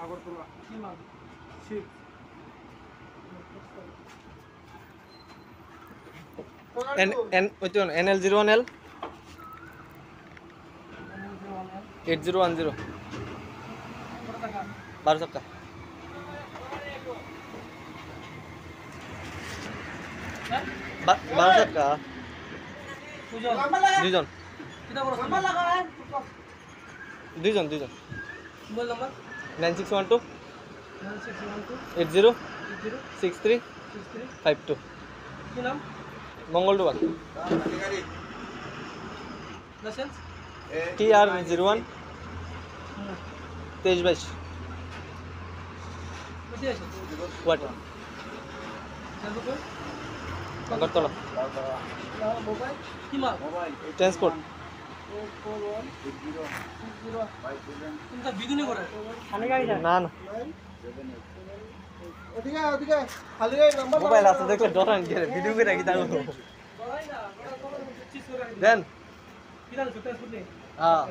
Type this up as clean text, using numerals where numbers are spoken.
Agartala NL01L 8010 12 চাকা বারো চাকা দুইজন দুইজন 9612 806352 মঙ্গলডোবা TR01 2322 ওয়াটার আগরতলা ট্রান্সপোর্ট না না মোবাইল আছে দেখলে ডরান ভিডিও করে রাখি তার দেন হ্যাঁ